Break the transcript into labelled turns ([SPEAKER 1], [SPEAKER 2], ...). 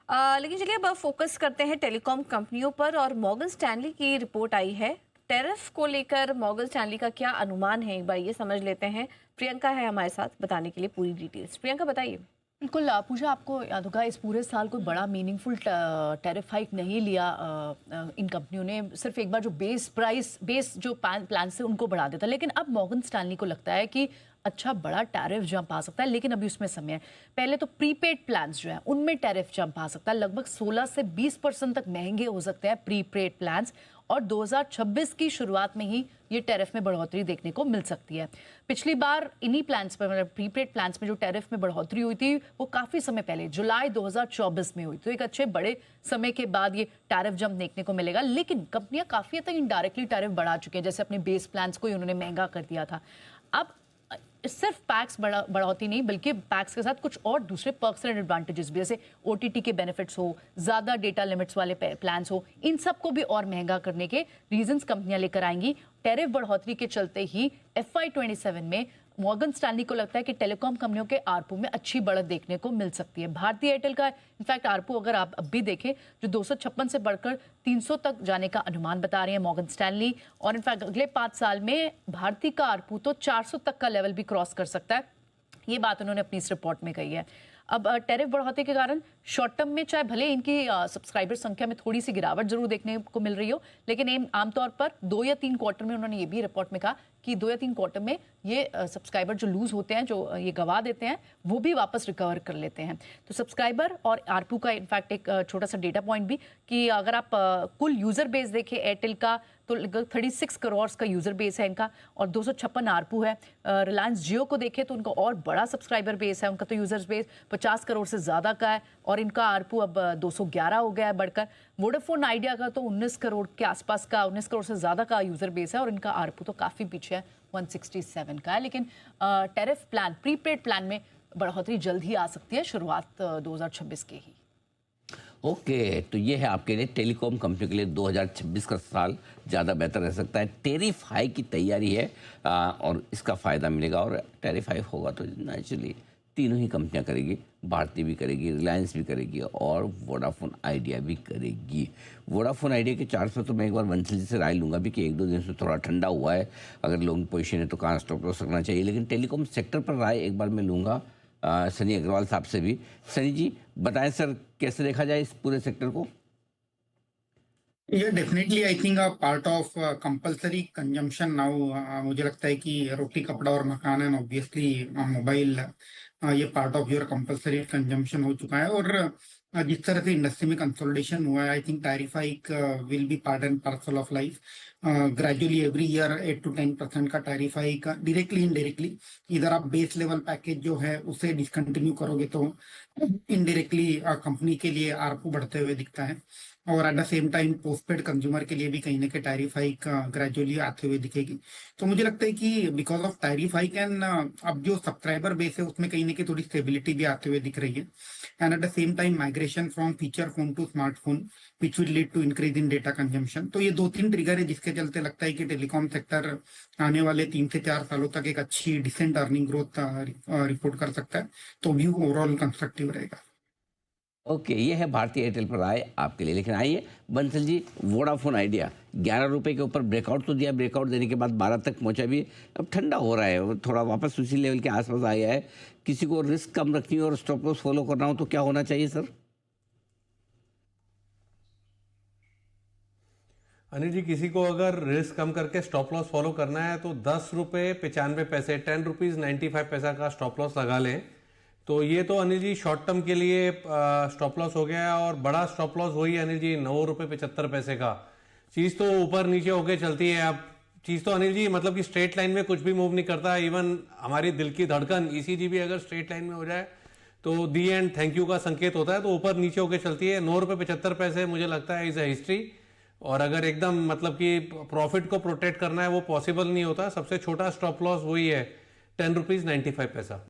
[SPEAKER 1] लेकिन चलिए अब फोकस करते हैं टेलीकॉम कंपनियों पर। और मॉर्गन स्टैनली की रिपोर्ट आई है टैरिफ को लेकर। मॉर्गन स्टैनली का क्या अनुमान है, एक बार ये समझ लेते हैं। प्रियंका है हमारे साथ बताने के लिए पूरी डिटेल्स। प्रियंका बताइए।
[SPEAKER 2] बिल्कुल पूजा, आपको याद होगा इस पूरे साल कोई बड़ा मीनिंगफुल टैरिफ हाइक नहीं लिया इन कंपनियों ने। सिर्फ एक बार जो बेस जो प्लान से उनको बढ़ा देता। लेकिन अब मॉर्गन स्टैनली को लगता है कि अच्छा बड़ा टैरिफ जंप आ सकता है, लेकिन अभी उसमें समय है। पहले तो प्रीपेड प्लान्स जो है उनमें टैरिफ जंप आ सकता है। लगभग 16 से 20% तक महंगे हो सकते हैं प्रीपेड प्लान्स। और 2026 की शुरुआत में ही ये टैरिफ में बढ़ोतरी देखने को मिल सकती है। पिछली बार इन्हीं प्लान्स पर, मतलब प्रीपेड प्लान्स में जो टैरिफ में बढ़ोतरी हुई थी वो काफी समय पहले जुलाई 2024 में हुई। तो एक अच्छे बड़े समय के बाद ये टैरिफ जंप देखने को मिलेगा। लेकिन कंपनियां काफी हद तक इनडायरेक्टली टैरिफ बढ़ा चुकी हैं। जैसे अपने बेस प्लान्स को ही उन्होंने महंगा कर दिया था। अब सिर्फ पैक्स बढ़ोतरी नहीं, बल्कि पैक्स के साथ कुछ और दूसरे पर्क्स एंड एडवांटेजेस भी, जैसे ओटीटी के बेनिफिट्स हो, ज्यादा डेटा लिमिट्स वाले प्लान्स हो, इन सबको भी और महंगा करने के रीजंस कंपनियां लेकर आएंगी। टैरिफ बढ़ोतरी के चलते ही FY27 में मॉर्गन स्टैनली को लगता है कि टेलीकॉम कंपनियों के आरपू में अच्छी बढ़त देखने को मिल सकती है। भारतीय एयरटेल का इनफैक्ट आरपू अगर आप अब भी देखें, जो 256 से बढ़कर 300 तक जाने का अनुमान बता रही है मॉर्गन स्टैनली। और इनफैक्ट अगले 5 साल में भारतीय का आरपू तो 400 तक का लेवल भी क्रॉस कर सकता है। ये बात उन्होंने अपनी इस रिपोर्ट में कही है। अब टैरिफ बढ़ोतरी के कारण शॉर्ट टर्म में चाहे भले इनकी सब्सक्राइबर संख्या में थोड़ी सी गिरावट जरूर देखने को मिल रही हो, लेकिन आमतौर पर 2 या 3 क्वार्टर में, उन्होंने ये भी रिपोर्ट में कहा कि 2 या 3 क्वार्टर में ये सब्सक्राइबर जो लूज होते हैं, जो ये गवा देते हैं, वो भी वापस रिकवर कर लेते हैं। तो सब्सक्राइबर और आरपू का इनफैक्ट एक छोटा सा डेटा पॉइंट भी कि अगर आप कुल यूजर बेस देखें एयरटेल का, तो लगभग 36 करोड़ का यूजर बेस है इनका और 256 आरपू है। रिलायंस जियो को देखें तो उनका और बड़ा सब्सक्राइबर बेस है, उनका तो यूजर बेस 50 करोड़ से ज्यादा का है और इनका आरपू अब 211 हो गया है बढ़कर। वोडाफोन आइडिया का तो 19 करोड़ के आसपास का, 19 करोड़ से ज्यादा का यूजर बेस है और इनका आरपू तो काफी पीछे है, 167 का है। लेकिन टैरिफ प्लान, प्रीपेड प्लान में बढ़ोतरी जल्द ही आ सकती है, शुरुआत 2026 के ही।
[SPEAKER 3] ओके, तो ये है आपके लिए टेलीकॉम कंपनी के लिए 2026 का साल ज़्यादा बेहतर रह सकता है। टैरिफ हाई की तैयारी है और इसका फ़ायदा मिलेगा। और टैरिफ हाई होगा तो नेचुरली तीनों ही कंपनियां करेगी, भारती भी करेगी, रिलायंस भी करेगी और वोडाफोन आइडिया भी करेगी। वोडाफोन आइडिया के चार्ट पर तो मैं एक बार वंशल जी से राय लूँगा भी कि 1-2 दिन से थोड़ा ठंडा हुआ है, अगर लॉन्ग पोजीशन है तो कहाँ स्टॉप लॉस रखना चाहिए। लेकिन टेलीकॉम सेक्टर पर राय एक बार मैं लूँगा सनी अग्रवाल साहब से भी। सनी जी बताएं सर, कैसे देखा जाए इस पूरे सेक्टर को?
[SPEAKER 4] ये definitely I think a part of compulsory consumption now. मुझे लगता है कि रोटी कपड़ा और मकान एंड ऑब्वियसली मोबाइल, ये part of your compulsory consumption हो चुका है। और जिस तरह से इंडस्ट्री में कंसोलिडेशन हुआ है, I think tariff hike will be part and parcel of life. Gradually every year 8 to 10% का टैरिफ हाइक डायरेक्टली इनडायरेक्टली, इधर आप बेस लेवल पैकेज जो है उसे डिसकंटिन्यू करोगे तो इनडायरेक्टली कंपनी के लिए आरपू बढ़ते हुए दिखता है। और eight the same time postpaid consumer के लिए भी कहीं ना कहीं टैरिफ हाइक ग्रेजुअली आते हुए दिखेगी। तो मुझे लगता है कि because of tariff hike and अब जो सब्सक्राइबर बेस है उसमें कहीं ना कहीं थोड़ी स्टेबिलिटी भी आते हुए दिख रही है। And at the same time migration from feature phone to smartphone which will lead to increase in data consumption. तो ये 2-3 ट्रिगर है जिसके चलते लगता है कि टेलीकॉम सेक्टर आने वाले 3 से 4 सालों तक एक अच्छी डिसेंट अर्निंग ग्रोथ रिपोर्ट कर सकता है। तो व्यू ओवरऑल कंस्ट्रक्टिव रहेगा।
[SPEAKER 3] ओके, ये है भारतीय एयरटेल पर आए आपके लिए। लेकिन आइए बंसल जी, वोडाफोन आइडिया 11 रुपये के ऊपर ब्रेकआउट तो दिया, ब्रेकआउट देने के बाद 12 तक पहुंचा भी, अब ठंडा हो रहा है, थोड़ा वापस उसी लेवल के आसपास आया है। किसी को रिस्क कम रखनी हो और स्टॉप लॉस फॉलो करना हो तो क्या होना चाहिए सर?
[SPEAKER 5] अनिल जी, किसी को अगर रिस्क कम करके स्टॉप लॉस फॉलो करना है तो 10 रुपये 95 पैसे, 10 रुपीज़ 95 पैसा का स्टॉप लॉस लगा लें। तो ये तो अनिल जी शॉर्ट टर्म के लिए स्टॉप लॉस हो गया। और बड़ा स्टॉप लॉस वही अनिल जी 9 रुपये 75 पैसे का। चीज़ तो ऊपर नीचे होके चलती है। अब चीज़ तो अनिल जी मतलब कि स्ट्रेट लाइन में कुछ भी मूव नहीं करता। इवन हमारी दिल की धड़कन ECG भी अगर स्ट्रेट लाइन में हो जाए तो दी एंड थैंक यू का संकेत होता है। तो ऊपर नीचे होके चलती है। 9 रुपये 75 पैसे मुझे लगता है इज अ हिस्ट्री। और अगर एकदम मतलब कि प्रॉफिट को प्रोटेक्ट करना है वो पॉसिबल नहीं होता। सबसे छोटा स्टॉप लॉस वही है 10 रुपीज़ 95 पैसा।